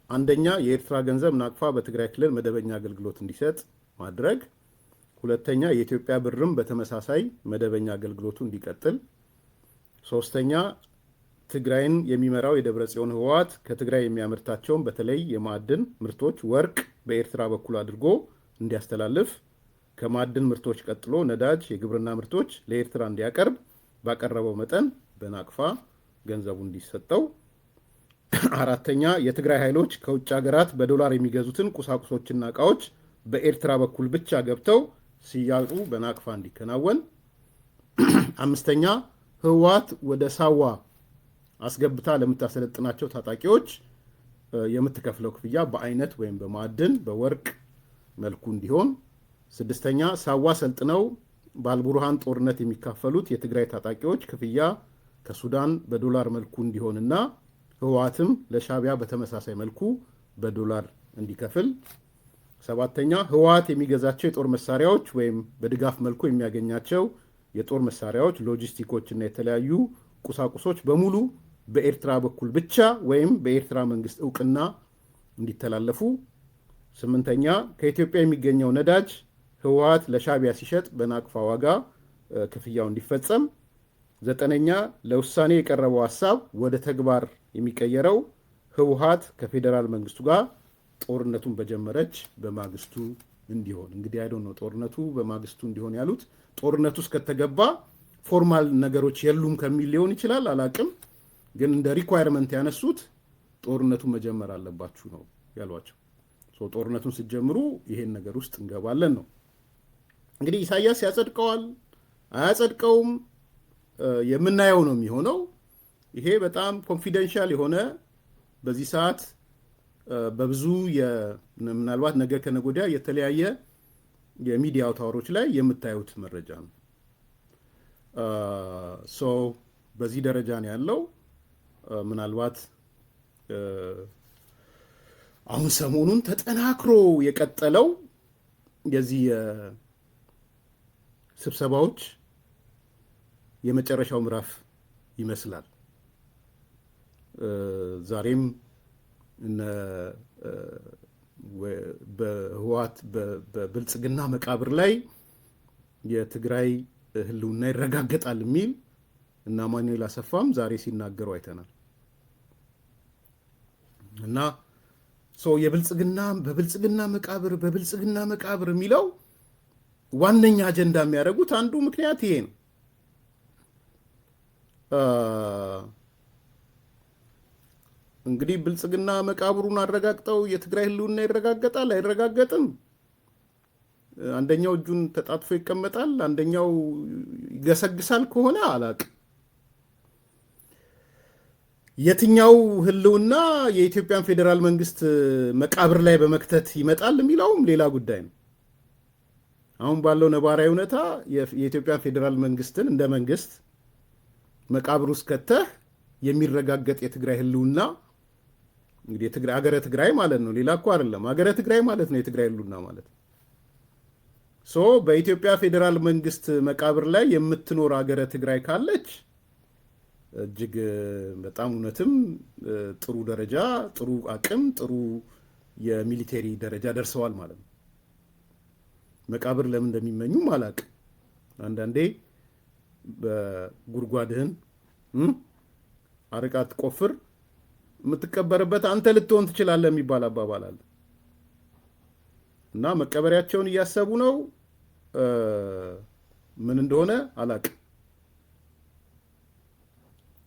አንደኛ የኤርትራ ገንዘብ ናቅፋ በትግራይ ክልል መደበኛ አገልግሎት እንዲሰጥ ማድረግ፣ ሁለተኛ የኢትዮጵያ ብርም በተመሳሳይ መደበኛ አገልግሎቱ እንዲቀጥል፣ ሶስተኛ ትግራይን የሚመራው የደብረጽዮን ህወሓት ከትግራይ የሚያመርታቸውን በተለይ የማዕድን ምርቶች ወርቅ በኤርትራ በኩል አድርጎ እንዲያስተላልፍ፣ ከማዕድን ምርቶች ቀጥሎ ነዳጅ፣ የግብርና ምርቶች ለኤርትራ እንዲያቀርብ ባቀረበው መጠን በናቅፋ ገንዘቡ እንዲሰጠው፣ አራተኛ የትግራይ ኃይሎች ከውጭ ሀገራት በዶላር የሚገዙትን ቁሳቁሶችና እቃዎች በኤርትራ በኩል ብቻ ገብተው ሲያጡ በናቅፋ እንዲከናወን፣ አምስተኛ ህወሓት ወደ ሳዋ አስገብታ ለምታሰለጥናቸው ታጣቂዎች የምትከፍለው ክፍያ በአይነት ወይም በማዕድን በወርቅ መልኩ እንዲሆን፣ ስድስተኛ ሳዋ ሰልጥነው በአልቡርሃን ጦርነት የሚካፈሉት የትግራይ ታጣቂዎች ክፍያ ከሱዳን በዶላር መልኩ እንዲሆንና ህወሓትም ለሻዕቢያ በተመሳሳይ መልኩ በዶላር እንዲከፍል፣ ሰባተኛ ህወሓት የሚገዛቸው የጦር መሳሪያዎች ወይም በድጋፍ መልኩ የሚያገኛቸው የጦር መሳሪያዎች፣ ሎጂስቲኮች እና የተለያዩ ቁሳቁሶች በሙሉ በኤርትራ በኩል ብቻ ወይም በኤርትራ መንግስት እውቅና እንዲተላለፉ፣ ስምንተኛ ከኢትዮጵያ የሚገኘው ነዳጅ ህወሓት ለሻዕቢያ ሲሸጥ በናቅፋ ዋጋ ክፍያው እንዲፈጸም፣ ዘጠነኛ ለውሳኔ የቀረበው ሐሳብ ወደ ተግባር የሚቀየረው ህወሓት ከፌዴራል መንግስቱ ጋር ጦርነቱን በጀመረች በማግስቱ እንዲሆን። እንግዲህ አይዶን ነው ጦርነቱ በማግስቱ እንዲሆን ያሉት። ጦርነቱ ውስጥ ከተገባ ፎርማል ነገሮች የሉም ከሚል ሊሆን ይችላል፣ አላቅም። ግን እንደ ሪኳየርመንት ያነሱት ጦርነቱን መጀመር አለባችሁ ነው ያሏቸው። ጦርነቱን ስትጀምሩ ይሄን ነገር ውስጥ እንገባለን ነው። እንግዲህ ኢሳያስ ያጸድቀዋል አያጸድቀውም የምናየው ነው የሚሆነው። ይሄ በጣም ኮንፊደንሻል የሆነ በዚህ ሰዓት በብዙ ምናልባት ነገ ከነገ ወዲያ የተለያየ የሚዲያ አውታሮች ላይ የምታዩት መረጃ ነው። በዚህ ደረጃ ነው ያለው። ምናልባት አሁን ሰሞኑን ተጠናክሮ የቀጠለው የዚህ ስብሰባዎች የመጨረሻው ምዕራፍ ይመስላል። ዛሬም በህወሓት በብልጽግና መቃብር ላይ የትግራይ ህልውና ይረጋገጣል የሚል እና አማኑኤል አሰፋም ዛሬ ሲናገሩ አይተናል። እና በብልጽግና መቃብር የሚለው ዋነኛ አጀንዳ የሚያደርጉት አንዱ ምክንያት ይሄ ነው። እንግዲህ ብልጽግና መቃብሩን አረጋግጠው የትግራይ ህልውና ይረጋገጣል አይረጋገጥም? አንደኛው እጁን ተጣጥፎ ይቀመጣል፣ አንደኛው ይገሰግሳል ከሆነ አላቅም። የትኛው ህልውና የኢትዮጵያን ፌዴራል መንግስት መቃብር ላይ በመክተት ይመጣል የሚለውም ሌላ ጉዳይ ነው። አሁን ባለው ነባራዊ ሁኔታ የኢትዮጵያን ፌዴራል መንግስትን እንደ መንግስት መቃብር ውስጥ ከተህ የሚረጋገጥ የትግራይ ህልውና እንግዲህ አገረ ትግራይ ማለት ነው። ሌላ እኮ አይደለም። አገረ ትግራይ ማለት ነው የትግራይ ህልውና ማለት ነው። በኢትዮጵያ ፌዴራል መንግስት መቃብር ላይ የምትኖር አገረ ትግራይ ካለች እጅግ በጣም እውነትም ጥሩ ደረጃ፣ ጥሩ አቅም፣ ጥሩ የሚሊቴሪ ደረጃ ደርሰዋል ማለት ነው። መቃብር ለምን እንደሚመኙም አላቅም። አንዳንዴ በጉድጓድህን አርቃት ቆፍር የምትቀበርበት አንተ ልትሆን ትችላለህ የሚባል አባባል አለ እና መቀበሪያቸውን እያሰቡ ነው። ምን እንደሆነ አላቅም።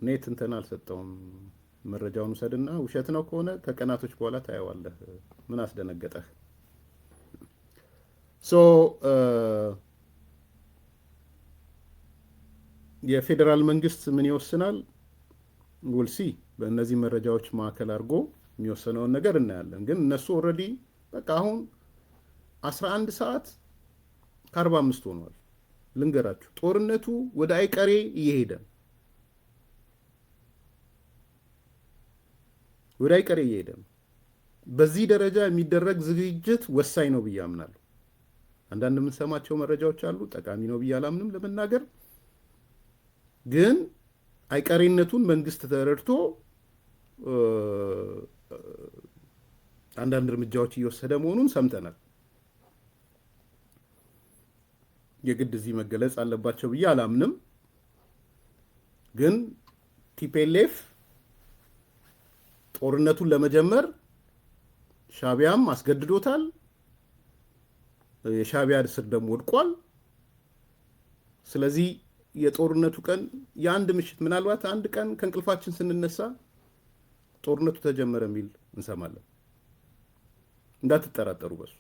እኔ ትንተና አልሰጠውም። መረጃውን ውሰድና ውሸት ነው ከሆነ ከቀናቶች በኋላ ታየዋለህ። ምን አስደነገጠህ? የፌዴራል መንግስት ምን ይወስናል? ውልሲ በእነዚህ መረጃዎች ማዕከል አድርጎ የሚወሰነውን ነገር እናያለን። ግን እነሱ ኦልሬዲ በቃ አሁን 11 ሰዓት ከ45 ሆኗል። ልንገራችሁ፣ ጦርነቱ ወደ አይቀሬ እየሄደ ነው። በዚህ ደረጃ የሚደረግ ዝግጅት ወሳኝ ነው ብዬ አምናለሁ። አንዳንድ የምንሰማቸው መረጃዎች አሉ፣ ጠቃሚ ነው ብዬ አላምንም ለመናገር። ግን አይቀሬነቱን መንግስት ተረድቶ አንዳንድ እርምጃዎች እየወሰደ መሆኑን ሰምተናል። የግድ እዚህ መገለጽ አለባቸው ብዬ አላምንም። ግን ቲፒኤልኤፍ ጦርነቱን ለመጀመር ሻቢያም አስገድዶታል። የሻቢያ ስር ደግሞ ወድቋል። ስለዚህ የጦርነቱ ቀን የአንድ ምሽት ምናልባት አንድ ቀን ከእንቅልፋችን ስንነሳ ጦርነቱ ተጀመረ የሚል እንሰማለን። እንዳትጠራጠሩ በሱ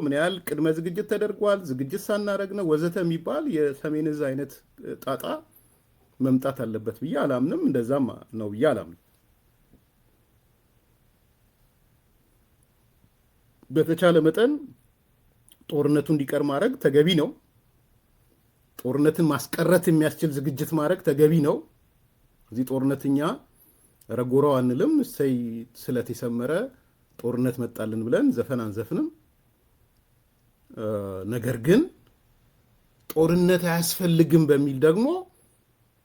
ምን ያህል ቅድመ ዝግጅት ተደርጓል፣ ዝግጅት ሳናረግ ነው ወዘተ የሚባል የሰሜን ዕዝ አይነት ጣጣ መምጣት አለበት ብዬ አላምንም። እንደዛም ነው ብዬ አላምንም። በተቻለ መጠን ጦርነቱ እንዲቀር ማድረግ ተገቢ ነው። ጦርነትን ማስቀረት የሚያስችል ዝግጅት ማድረግ ተገቢ ነው። እዚህ ጦርነትኛ ረጎራው አንልም። እሰይ ስለት የሰመረ ጦርነት መጣልን ብለን ዘፈን አንዘፍንም። ነገር ግን ጦርነት አያስፈልግም በሚል ደግሞ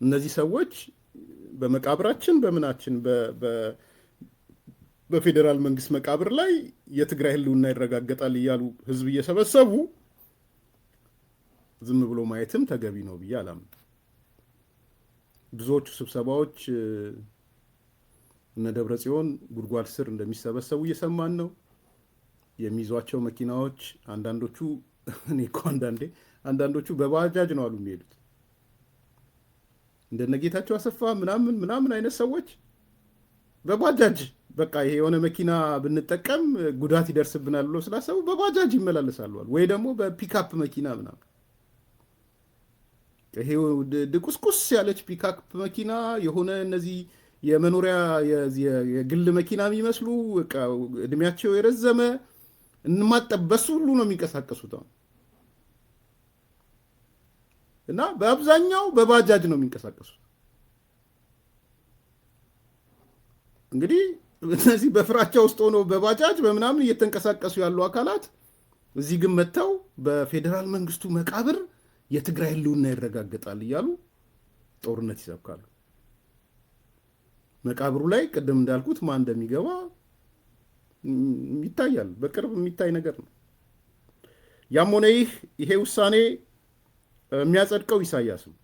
እነዚህ ሰዎች በመቃብራችን በምናችን በፌዴራል መንግስት መቃብር ላይ የትግራይ ህልውና ይረጋገጣል እያሉ ህዝብ እየሰበሰቡ ዝም ብሎ ማየትም ተገቢ ነው ብዬ አላምንም። ብዙዎቹ ስብሰባዎች እነ ደብረ ጽዮን ጉድጓድ ስር እንደሚሰበሰቡ እየሰማን ነው። የሚይዟቸው መኪናዎች አንዳንዶቹ እኔ እኮ አንዳንዶቹ በባጃጅ ነው አሉ የሚሄዱት። እንደነጌታቸው አሰፋ ምናምን አይነት ሰዎች በባጃጅ በቃ ይሄ የሆነ መኪና ብንጠቀም ጉዳት ይደርስብናል ብሎ ስላሰቡ በባጃጅ ይመላለሳሉ ወይ ደግሞ በፒካፕ መኪና ምናምን። ይሄ ድቁስቁስ ያለች ፒካፕ መኪና የሆነ እነዚህ የመኖሪያ የግል መኪና የሚመስሉ እድሜያቸው የረዘመ እንማጠበሱ ሁሉ ነው የሚንቀሳቀሱት እና በአብዛኛው በባጃጅ ነው የሚንቀሳቀሱት። እንግዲህ እነዚህ በፍራቻ ውስጥ ሆኖ በባጃጅ በምናምን እየተንቀሳቀሱ ያሉ አካላት እዚህ ግን መጥተው በፌዴራል መንግስቱ መቃብር የትግራይ ህልውና ይረጋገጣል እያሉ ጦርነት ይሰብካሉ። መቃብሩ ላይ ቅድም እንዳልኩት ማን እንደሚገባ ይታያል። በቅርብ የሚታይ ነገር ነው። ያም ሆነ ይሄ ውሳኔ የሚያጸድቀው ኢሳያስ ነው።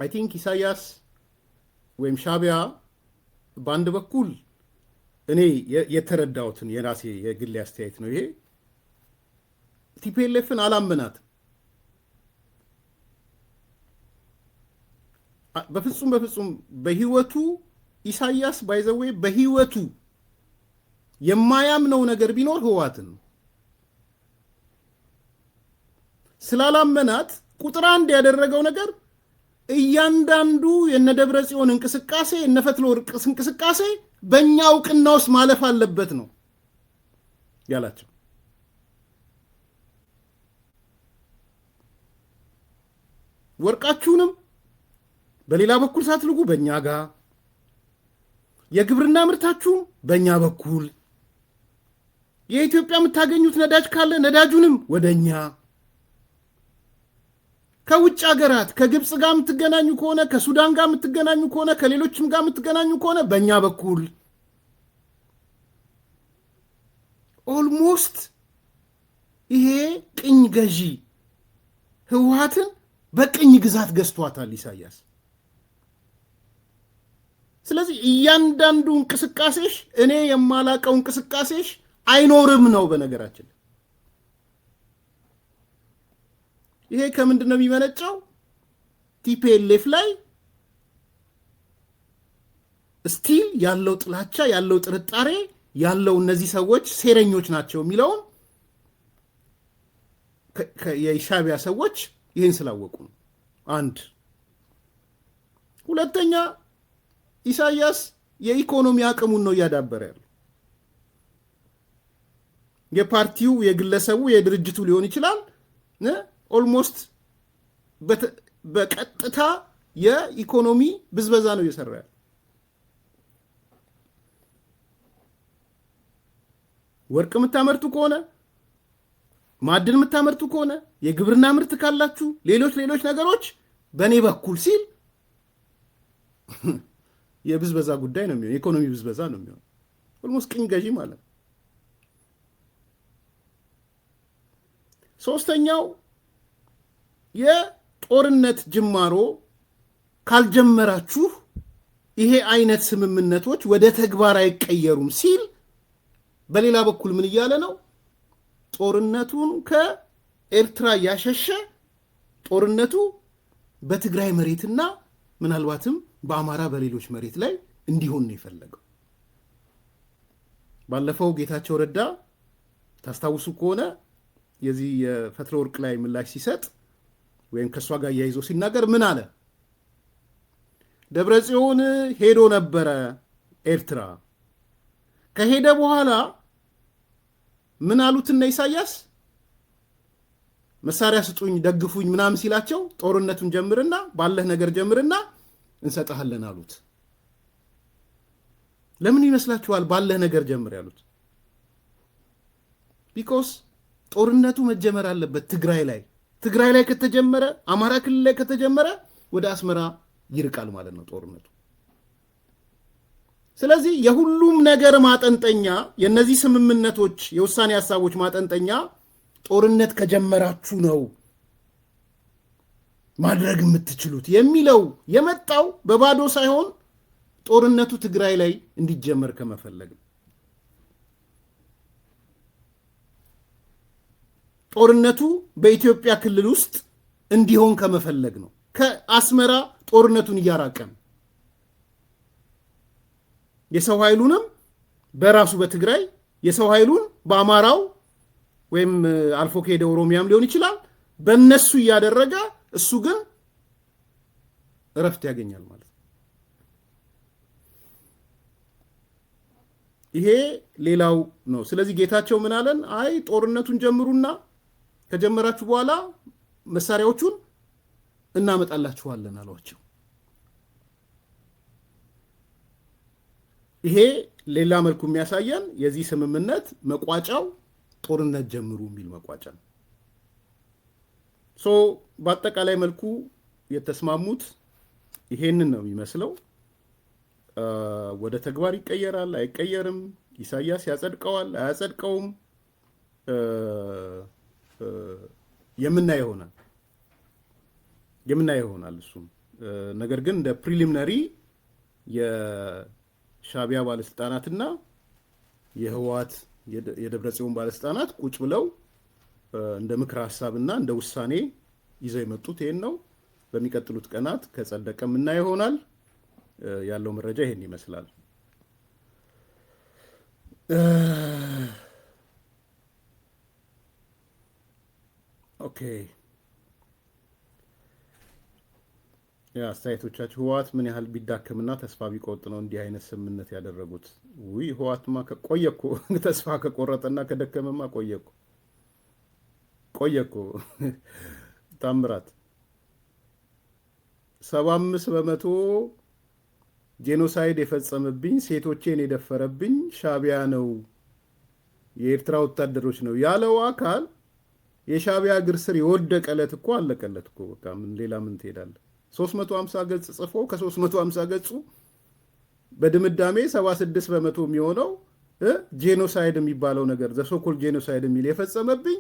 አይ ቲንክ ኢሳያስ ወይም ሻቢያ በአንድ በኩል እኔ የተረዳሁትን የራሴ የግል አስተያየት ነው ይሄ፣ ቲፒኤልኤፍን አላመናትም። በፍጹም በህይወቱ ኢሳያስ ባይዘዌ በህይወቱ የማያምነው ነገር ቢኖር ህወሓትን ነው። ስላላመናት ቁጥር አንድ ያደረገው ነገር እያንዳንዱ የነደብረ ጽዮን እንቅስቃሴ የነፈትለ ወርቅ እንቅስቃሴ በእኛ እውቅና ውስጥ ማለፍ አለበት ነው ያላቸው። ወርቃችሁንም በሌላ በኩል ሳትልጉ በእኛ ጋር፣ የግብርና ምርታችሁም በእኛ በኩል፣ የኢትዮጵያ የምታገኙት ነዳጅ ካለ ነዳጁንም ወደኛ፣ ከውጭ ሀገራት ከግብፅ ጋር የምትገናኙ ከሆነ ከሱዳን ጋር የምትገናኙ ከሆነ ከሌሎችም ጋር የምትገናኙ ከሆነ በእኛ በኩል። ኦልሞስት ይሄ ቅኝ ገዢ ህወሓትን በቅኝ ግዛት ገዝቷታል ኢሳያስ። ስለዚህ እያንዳንዱ እንቅስቃሴሽ እኔ የማላቀው እንቅስቃሴሽ አይኖርም ነው። በነገራችን ይሄ ከምንድን ነው የሚመነጨው? ቲፒኤልኤፍ ላይ ስቲል ያለው ጥላቻ ያለው ጥርጣሬ ያለው እነዚህ ሰዎች ሴረኞች ናቸው የሚለውን የሻቢያ ሰዎች ይህን ስላወቁ ነው። አንድ ሁለተኛ ኢሳያስ የኢኮኖሚ አቅሙን ነው እያዳበረ ያለው። የፓርቲው የግለሰቡ የድርጅቱ ሊሆን ይችላል ኦልሞስት በቀጥታ የኢኮኖሚ ብዝበዛ ነው እየሰራ ያለው። ወርቅ የምታመርቱ ከሆነ ማዕድን የምታመርቱ ከሆነ የግብርና ምርት ካላችሁ ሌሎች ነገሮች በእኔ በኩል ሲል የብዝበዛ ጉዳይ ነው የሚሆነው። የኢኮኖሚ ብዝበዛ ነው የሚሆነው። ኦልሞስት ቅኝ ገዢ ማለት ነው። ሶስተኛው የጦርነት ጅማሮ ካልጀመራችሁ ይሄ አይነት ስምምነቶች ወደ ተግባር አይቀየሩም ሲል፣ በሌላ በኩል ምን እያለ ነው? ጦርነቱን ከኤርትራ ያሸሸ ጦርነቱ በትግራይ መሬትና ምናልባትም በአማራ በሌሎች መሬት ላይ እንዲሆን ነው የፈለገው። ባለፈው ጌታቸው ረዳ ታስታውሱ ከሆነ የዚህ የፈትለ ወርቅ ላይ ምላሽ ሲሰጥ ወይም ከእሷ ጋር እያይዞ ሲናገር ምን አለ? ደብረ ጽዮን ሄዶ ነበረ ኤርትራ። ከሄደ በኋላ ምን አሉትና ኢሳያስ መሳሪያ ስጡኝ ደግፉኝ ምናምን ሲላቸው ጦርነቱን ጀምርና ባለህ ነገር ጀምርና እንሰጣለን አሉት። ለምን ይመስላችኋል ባለህ ነገር ጀምር ያሉት? ቢኮዝ ጦርነቱ መጀመር አለበት ትግራይ ላይ ከተጀመረ አማራ ክልል ላይ ከተጀመረ ወደ አስመራ ይርቃል ማለት ነው ጦርነቱ። ስለዚህ የሁሉም ነገር ማጠንጠኛ የነዚህ ስምምነቶች የውሳኔ ሐሳቦች ማጠንጠኛ ጦርነት ከጀመራችሁ ነው ማድረግ የምትችሉት የሚለው የመጣው በባዶ ሳይሆን ጦርነቱ ትግራይ ላይ እንዲጀመር ከመፈለግ ነው። ጦርነቱ በኢትዮጵያ ክልል ውስጥ እንዲሆን ከመፈለግ ነው። ከአስመራ ጦርነቱን እያራቀን የሰው ኃይሉንም በራሱ በትግራይ የሰው ኃይሉን በአማራው ወይም አልፎ ከሄደ ኦሮሚያም ሊሆን ይችላል በእነሱ እያደረገ እሱ ግን እረፍት ያገኛል ማለት ነው። ይሄ ሌላው ነው። ስለዚህ ጌታቸው ምን አለን? አይ ጦርነቱን ጀምሩና ከጀመራችሁ በኋላ መሳሪያዎቹን እናመጣላችኋለን አሏቸው። ይሄ ሌላ መልኩ የሚያሳየን የዚህ ስምምነት መቋጫው ጦርነት ጀምሩ የሚል መቋጫ ነው። በአጠቃላይ መልኩ የተስማሙት ይሄንን ነው የሚመስለው። ወደ ተግባር ይቀየራል አይቀየርም፣ ኢሳያስ ያጸድቀዋል አያጸድቀውም፣ የምናየው ይሆናል እሱም። ነገር ግን እንደ ፕሪሊሚነሪ የሻዕቢያ ባለስልጣናትና የህወሓት የደብረጽዮን ባለስልጣናት ቁጭ ብለው እንደ ምክረ ሀሳብና እንደ ውሳኔ ይዘው የመጡት ይሄን ነው። በሚቀጥሉት ቀናት ከጸደቀ የምናየው ይሆናል። ያለው መረጃ ይሄን ይመስላል። ኦኬ አስተያየቶቻችሁ ህወሓት ምን ያህል ቢዳከምና ተስፋ ቢቆርጥ ነው እንዲህ አይነት ስምምነት ያደረጉት? ውይ ህወሓትማ ቆየኮ ተስፋ ከቆረጠና ከደከመማ ቆየኮ ታምራት 75% ጄኖሳይድ የፈጸመብኝ ሴቶቼን የደፈረብኝ ሻዕቢያ ነው፣ የኤርትራ ወታደሮች ነው ያለው አካል የሻዕቢያ እግር ስር የወደቀ ዕለት እኮ አለቀለት እኮ። በቃ ሌላ ምን ትሄዳለህ? 350 ገጽ ጽፎ ከ350 ገጹ በድምዳሜ 76% የሚሆነው ጄኖሳይድ የሚባለው ነገር ዘሶኮል ጄኖሳይድ የሚል የፈጸመብኝ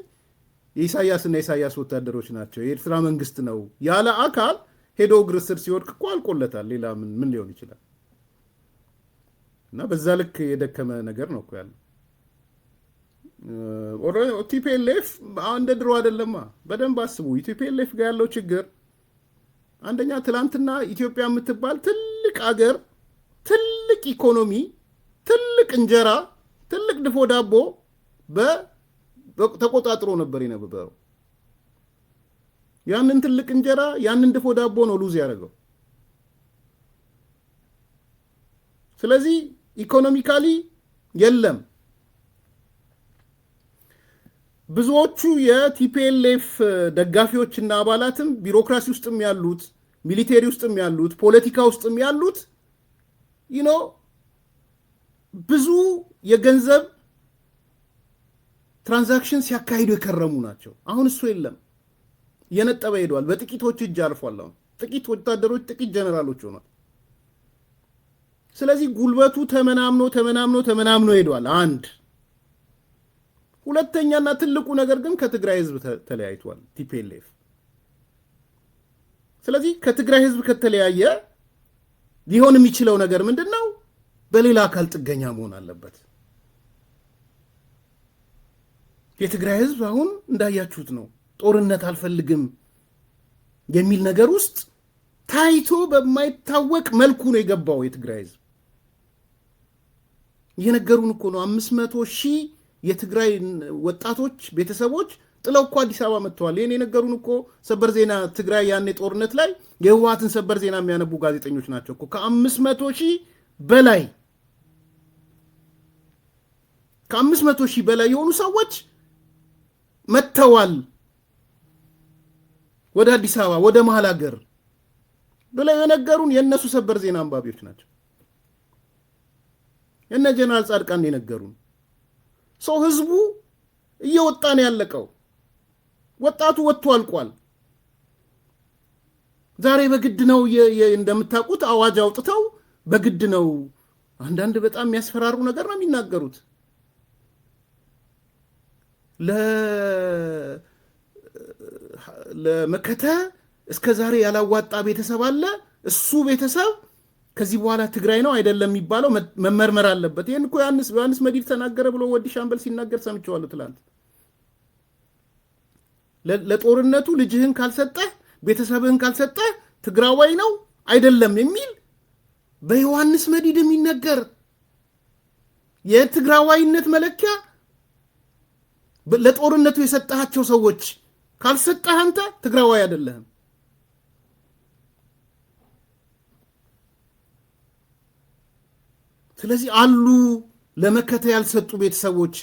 የኢሳያስና የኢሳያስ ወታደሮች ናቸው፣ የኤርትራ መንግስት ነው ያለ አካል ሄዶ እግር ስር ሲወድቅ እኮ አልቆለታል። ሌላ ምን ሊሆን ይችላል? እና በዛ ልክ የደከመ ነገር ነው እኮ ያለው። ቲፒኤልኤፍ እንደ ድሮ አይደለማ። በደንብ አስቡ። ቲፒኤልኤፍ ጋር ያለው ችግር አንደኛ ትላንትና ኢትዮጵያ የምትባል ትልቅ አገር፣ ትልቅ ኢኮኖሚ፣ ትልቅ እንጀራ፣ ትልቅ ድፎ ዳቦ ተቆጣጥሮ ነበር የነበረው። ያንን ትልቅ እንጀራ ያንን ድፎ ዳቦ ነው ሉዝ ያደረገው። ስለዚህ ኢኮኖሚካሊ የለም። ብዙዎቹ የቲፒኤልኤፍ ደጋፊዎችና አባላትም ቢሮክራሲ ውስጥም ያሉት፣ ሚሊቴሪ ውስጥም ያሉት፣ ፖለቲካ ውስጥም ያሉት ብዙ የገንዘብ ትራንዛክሽን ሲያካሂዱ የከረሙ ናቸው። አሁን እሱ የለም፣ እየነጠበ ሄዷል። በጥቂቶች እጅ አልፏል። አሁን ጥቂት ወታደሮች፣ ጥቂት ጀነራሎች ሆኗል። ስለዚህ ጉልበቱ ተመናምኖ ሄዷል። አንድ ሁለተኛና ትልቁ ነገር ግን ከትግራይ ህዝብ ተለያይቷል ቲፒኤልኤፍ። ስለዚህ ከትግራይ ህዝብ ከተለያየ ሊሆን የሚችለው ነገር ምንድነው? በሌላ አካል ጥገኛ መሆን አለበት። የትግራይ ህዝብ አሁን እንዳያችሁት ነው፣ ጦርነት አልፈልግም የሚል ነገር ውስጥ ታይቶ በማይታወቅ መልኩ ነው የገባው የትግራይ ህዝብ። እየነገሩን እኮ ነው 500,000 የትግራይ ወጣቶች ቤተሰቦች ጥለው እኮ አዲስ አበባ መጥተዋል። ይህን የነገሩን እኮ ሰበር ዜና ትግራይ ያኔ ጦርነት ላይ የህወሓትን ሰበር ዜና የሚያነቡ ጋዜጠኞች ናቸው እኮ። ከ500,000 በላይ የሆኑ ሰዎች መጥተዋል ወደ አዲስ አበባ ወደ መሀል ሀገር ብለው የነገሩን የእነሱ ሰበር ዜና አንባቢዎች ናቸው። የነ ጀነራል ጻድቃን የነገሩን ሰው ህዝቡ እየወጣ ነው ያለቀው። ወጣቱ ወጥቶ አልቋል። ዛሬ በግድ ነው እንደምታውቁት አዋጅ አውጥተው በግድ ነው። አንዳንድ በጣም የሚያስፈራሩ ነገር ነው የሚናገሩት። ለመከተ እስከ ዛሬ ያላዋጣ ቤተሰብ አለ። እሱ ቤተሰብ ከዚህ በኋላ ትግራይ ነው አይደለም የሚባለው መመርመር አለበት። ይህን እኮ ዮሐንስ መዲድ ተናገረ ብሎ ወዲ ሻምበል ሲናገር ሰምቼዋለሁ ትላንት። ለጦርነቱ ልጅህን ካልሰጠህ ቤተሰብህን ካልሰጠህ ትግራዋይ ነው አይደለም የሚል በዮሐንስ መዲድ የሚነገር የትግራዋይነት መለኪያ ለጦርነቱ የሰጣቸው ሰዎች ካልሰጠህ አንተ ትግራዋይ አይደለህም። ስለዚህ አሉ ለመከተ ያልሰጡ ቤተሰቦች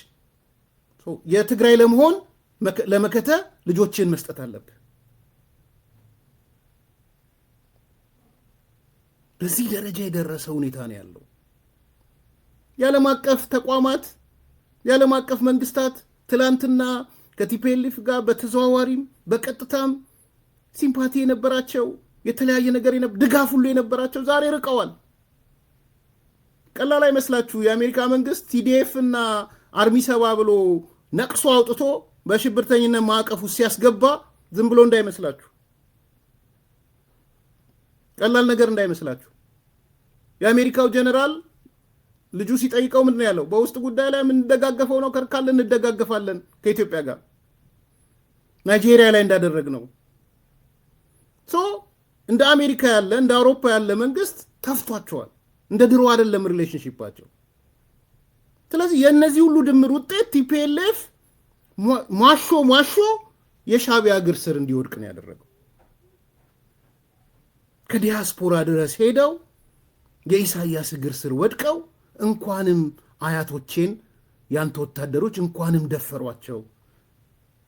የትግራይ ለመሆን ለመከተ ልጆችን መስጠት አለብህ። በዚህ ደረጃ የደረሰ ሁኔታ ነው ያለው። የዓለም አቀፍ ተቋማት የዓለም አቀፍ መንግስታት ትላንትና ከቲፒኤልኤፍ ጋር በተዘዋዋሪም በቀጥታም ሲምፓቲ የነበራቸው የተለያየ ነገር ድጋፍ ሁሉ የነበራቸው ዛሬ ርቀዋል። ቀላል አይመስላችሁ። የአሜሪካ መንግስት ቲዲኤፍ እና አርሚ 7 ብሎ ነቅሶ አውጥቶ በሽብርተኝነት ማዕቀፍ ውስጥ ሲያስገባ ዝም ብሎ እንዳይመስላችሁ፣ ቀላል ነገር እንዳይመስላችሁ። የአሜሪካው ጀነራል ልጁ ሲጠይቀው ምንድን ያለው? በውስጥ ጉዳይ ላይ የምንደጋገፈው ነው ከርካለ እንደጋገፋለን ከኢትዮጵያ ጋር ናይጄሪያ ላይ እንዳደረግ ነው። እንደ አሜሪካ ያለ እንደ አውሮፓ ያለ መንግስት ተፍቷቸዋል። እንደ ድሮ አይደለም ሪሌሽንሺፓቸው። ስለዚህ የእነዚህ ሁሉ ድምር ውጤት ቲፒኤልኤፍ ማሾ የሻዕቢያ እግር ስር እንዲወድቅ ነው ያደረገው። ከዲያስፖራ ድረስ ሄደው የኢሳያስ እግር ስር ወድቀው እንኳንም አያቶቼን ያንተ ወታደሮች እንኳንም ደፈሯቸው፣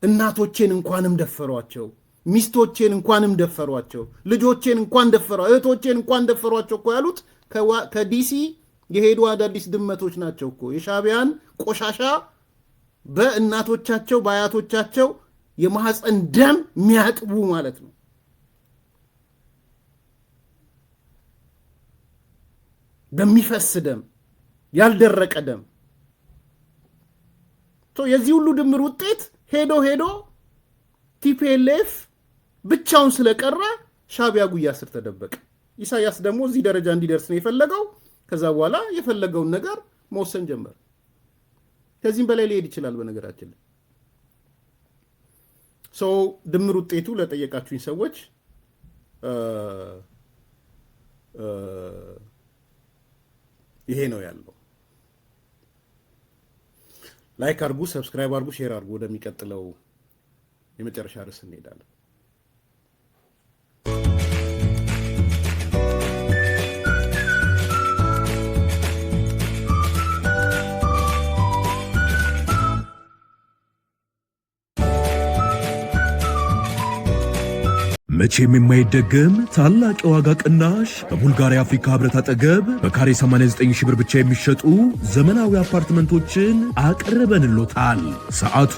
እናቶቼን እንኳንም ደፈሯቸው፣ ሚስቶቼን እንኳንም ደፈሯቸው፣ ልጆቼን እንኳን ደፈሯ፣ እህቶቼን እንኳን ደፈሯቸው እኮ ያሉት ከዲሲ የሄዱ አዳዲስ ድመቶች ናቸው እኮ። የሻዕቢያን ቆሻሻ በእናቶቻቸው በአያቶቻቸው የማህፀን ደም የሚያጥቡ ማለት ነው። በሚፈስ ደም፣ ያልደረቀ ደም። የዚህ ሁሉ ድምር ውጤት ሄዶ ቲፒኤልኤፍ ብቻውን ስለቀረ ሻዕቢያ ጉያ ስር ተደበቀ። ኢሳያስ ደግሞ እዚህ ደረጃ እንዲደርስ ነው የፈለገው። ከዛ በኋላ የፈለገውን ነገር መወሰን ጀመር። ከዚህም በላይ ሊሄድ ይችላል። በነገራችን ላይ ድምር ውጤቱ ለጠየቃችሁኝ ሰዎች ይሄ ነው ያለው። ላይክ አርጉ፣ ሰብስክራይብ አርጉ፣ ሼር አርጉ። ወደሚቀጥለው የመጨረሻ ርዕስ እንሄዳለን። መቼም የማይደገም ታላቅ የዋጋ ቅናሽ በቡልጋሪያ አፍሪካ ህብረት አጠገብ በካሬ 89 ሺህ ብር ብቻ የሚሸጡ ዘመናዊ አፓርትመንቶችን አቅርበንሎታል። ሰዓቱ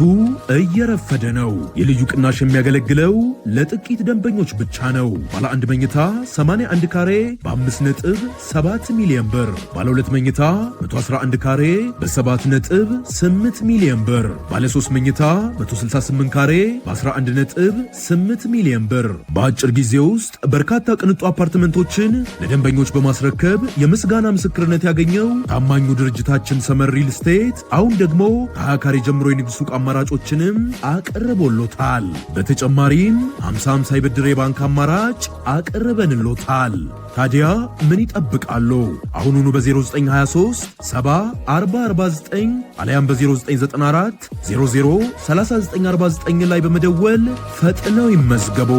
እየረፈደ ነው። የልዩ ቅናሽ የሚያገለግለው ለጥቂት ደንበኞች ብቻ ነው። ባለ 1 መኝታ 81 ካሬ በ5.7 ሚሊዮን ብር፣ ባለ 2 መኝታ 111 ካሬ በ7.8 ሚሊዮን ብር፣ ባለ 3 መኝታ 168 ካሬ በ11.8 ሚሊዮን ብር። በአጭር ጊዜ ውስጥ በርካታ ቅንጡ አፓርትመንቶችን ለደንበኞች በማስረከብ የምስጋና ምስክርነት ያገኘው ታማኙ ድርጅታችን ሰመር ሪል ስቴት አሁን ደግሞ ከ20 ካሬ ጀምሮ የንግድ ሱቅ አማራጮችንም አቅርቦሎታል። በተጨማሪም 50/50 የብድር የባንክ አማራጭ አቅርበንሎታል። ታዲያ ምን ይጠብቃሉ? አሁኑኑ በ0923 70 አሊያም በ0994 00 3949 ላይ በመደወል ፈጥነው ይመዝገቡ።